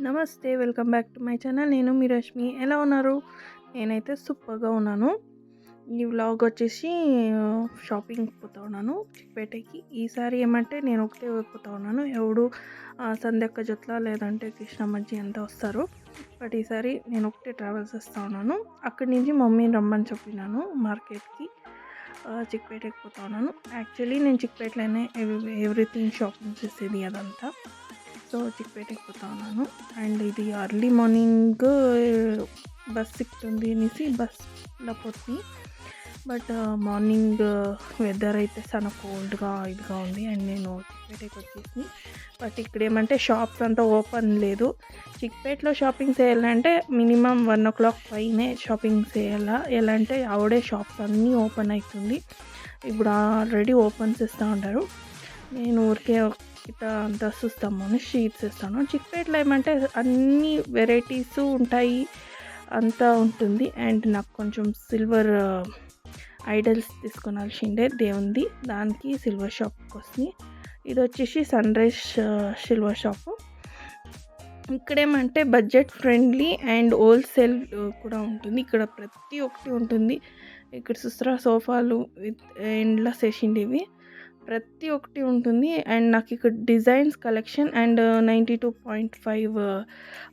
నమస్తే, welcome back to my channel. నేను మీ రష్మి. ఎలా ఉన్నారు? నేనైతే సూపర్గా ఉన్నాను. ఈ వ్లాగ్ వచ్చేసి షాపింగ్కి పోతా ఉన్నాను చిక్పేటకి. ఈసారి ఏమంటే నేను ఒకటే పోతా ఉన్నాను. ఎవడు సంధ్యక్క జొత్ల లేదంటే కృష్ణమ్మజ్జి అంతా వస్తారు. బట్ ఈసారి నేను ఒకటే ట్రావెల్స్ వస్తూ ఉన్నాను. అక్కడి నుంచి మమ్మీని రమ్మని చెప్పినాను మార్కెట్కి. చిక్పేటకి పోతా ఉన్నాను. యాక్చువల్లీ నేను చిక్పేటలోనే ఎవ్రీథింగ్ షాపింగ్ చేసేది అదంతా. సో చిక్పేటకి పోతా ఉన్నాను. అండ్ ఇది అర్లీ మార్నింగ్ బస్ సిక్తుంది అనేసి బస్లో పోతుంది. బట్ మార్నింగ్ వెదర్ అయితే చాలా కోల్డ్గా ఇదిగా ఉంది. అండ్ నేను చిక్పేటకి వచ్చేసి బట్ ఇక్కడ ఏమంటే షాప్స్ అంతా ఓపెన్ లేదు. చిక్పేటలో షాపింగ్ చేయాలంటే మినిమం 1 o'clock పైనే షాపింగ్ చేయాలా. ఎలా అంటే ఆవిడే షాప్స్ అన్నీ ఓపెన్ అవుతుంది. ఇప్పుడు ఆల్రెడీ ఓపెన్ చేస్తూ ఉంటారు. నేను ఊరికే ఇట్లా అంతా చూస్తాము అని షీట్స్ ఇస్తాను. చిక్పేటలో ఏమంటే అన్ని వెరైటీస్ ఉంటాయి, అంతా ఉంటుంది. అండ్ నాకు కొంచెం సిల్వర్ ఐడల్స్ తీసుకొనాల్సిందే దేవుంది. దానికి సిల్వర్ షాప్కి వస్తుంది. ఇది వచ్చేసి సన్ రైజ్ సిల్వర్ షాపు. ఇక్కడేమంటే బడ్జెట్ ఫ్రెండ్లీ అండ్ హోల్సేల్ కూడా ఉంటుంది. ఇక్కడ ప్రతి ఒక్కటి ఉంటుంది. ఇక్కడ చూస్తారా సోఫాలు విత్ ఎండ్లా చేసిండేవి ప్రతి ఒక్కటి ఉంటుంది. అండ్ నాకు ఇక్కడ డిజైన్స్ కలెక్షన్ అండ్ 92.5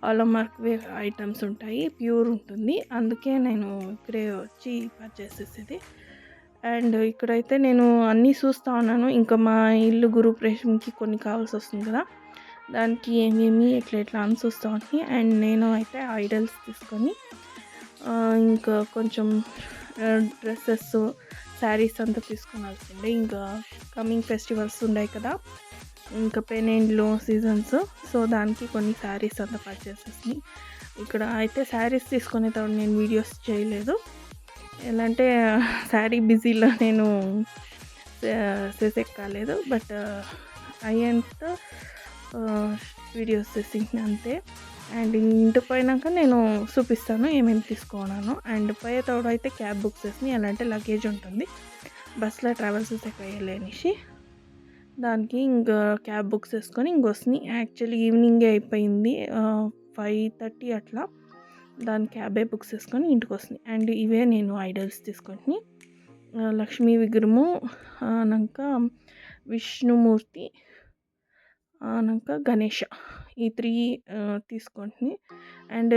ఆలమార్క్ వేవ్ ఐటమ్స్ ఉంటాయి. ప్యూర్ ఉంటుంది. అందుకే నేను ఇక్కడే వచ్చి పర్చేస్ చేసేది. అండ్ ఇక్కడైతే నేను అన్నీ చూస్తూ ఉన్నాను. ఇంకా మా ఇల్లు గృహప్రవేశంకి కొన్ని కావాల్సి వస్తుంది కదా, దానికి ఏమేమి ఎట్లా అని చూస్తూ ఉంటాయి. అండ్ నేను అయితే ఐడల్స్ తీసుకొని ఇంకా కొంచెం డ్రెస్సెస్ శారీస్ అంతా తీసుకోవాల్సిందే. ఇంకా కమింగ్ ఫెస్టివల్స్ ఉన్నాయి కదా, ఇంకా పెనెండ్లు సీజన్స్. సో దానికి కొన్ని శారీస్ అంతా పర్చేస్ చేసి ఇక్కడ అయితే శారీస్ తీసుకునేటప్పుడు నేను వీడియోస్ చేయలేదు. ఎలా అంటే శారీ బిజీలో నేను చేసేక్కలేదు. బట్ అయ్యేంత వీడియోస్ చేసి అంతే. అండ్ ఇంటికి పోయినాక నేను చూపిస్తాను ఏమేమి తీసుకున్నాను. అండ్ పోయేటప్పుడు అయితే క్యాబ్ బుక్ చేసి ఎలా అంటే లగేజ్ ఉంటుంది, బస్లో ట్రావెల్స్ చేసేయాలి అనేసి దానికి ఇంకా క్యాబ్ బుక్ చేసుకొని ఇంకొస్తుంది. యాక్చువల్లీ ఈవినింగే అయిపోయింది, 5:30 అట్లా. దాని క్యాబే బుక్ చేసుకొని ఇంటికి వస్తుంది. అండ్ ఇవే నేను ఐడల్స్ తీసుకొని లక్ష్మీ విగ్రహము, అనాక విష్ణుమూర్తి, అనాక గణేష, ఈ 3 తీసుకొని. అండ్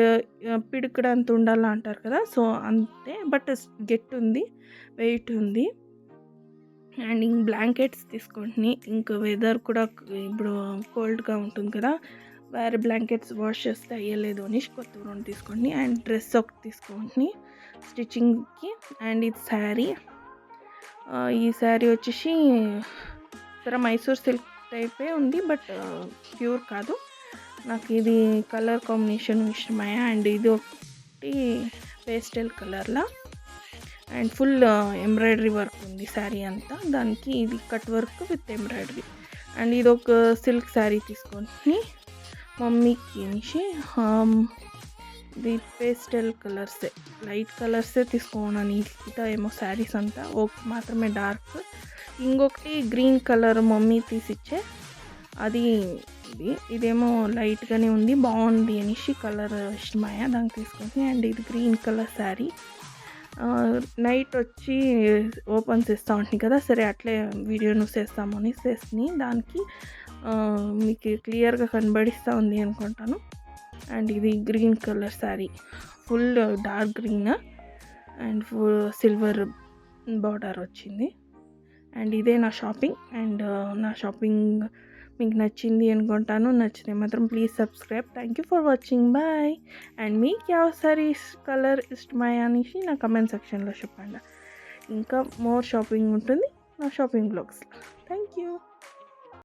పిడికడ అంత ఉండాలా అంటారు కదా, సో అంతే. బట్ గెట్ ఉంది, వెయిట్ ఉంది. అండ్ ఇంక బ్లాంకెట్స్ తీసుకొని, ఇంకా వెదర్ కూడా ఇప్పుడు కోల్డ్గా ఉంటుంది కదా, వేరే బ్లాంకెట్స్ వాష్ చేస్తే అయ్యలేదు అని కొత్త 2 తీసుకొని. అండ్ డ్రెస్ ఒకటి తీసుకొని స్టిచ్చింగ్కి. అండ్ ఇది శారీ, ఈ శారీ వచ్చేసి మైసూర్ సిల్క్ టైపే ఉంది, బట్ ప్యూర్ కాదు. నాకు ఇది కలర్ కాంబినేషన్ ఇష్టమయ్యా. అండ్ ఇది ఒకటి పేస్టల్ కలర్లా అండ్ ఫుల్ ఎంబ్రాయిడరీ వర్క్ ఉంది శారీ అంతా. దానికి ఇది cut work with embroidery. And ఇది ఒక సిల్క్ శారీ తీసుకొని మమ్మీకి అనేసి ఇది పేస్టల్ కలర్సే, లైట్ కలర్సే తీసుకున్నాను. ఇట్లా ఏమో శారీస్ అంతా మాత్రమే డార్క్. ఇంకొకటి గ్రీన్ కలర్ మమ్మీ తీసిచ్చే, అది ఇదేమో లైట్గానే ఉంది, బాగుంది అనేసి కలర్ ఇష్టమయ్యా దానికి తీసుకొని. అండ్ ఇది గ్రీన్ కలర్ శారీ. నైట్ వచ్చి ఓపెన్ చేస్తూ ఉంటుంది కదా, సరే అట్లే వీడియోను చేస్తాము అని చేసి దానికి మీకు క్లియర్గా కనబడిస్తూ ఉంది అనుకుంటాను. అండ్ ఇది green colour sari, full dark green and full silver border వచ్చింది. అండ్ ఇదే నా షాపింగ్. అండ్ నా షాపింగ్ మీకు నచ్చింది అనుకుంటాను. నచ్చితే మాత్రం please subscribe. Thank you for watching. Bye. And మీకు ಯಾವ సారీస్ కలర్ ఇష్టమయ్యా అనేసి నా కమెంట్ సెక్షన్లో చెప్పండి. ఇంకా మోర్ షాపింగ్ ఉంటుంది నా షాపింగ్ బ్లాగ్స్లో. Thank you.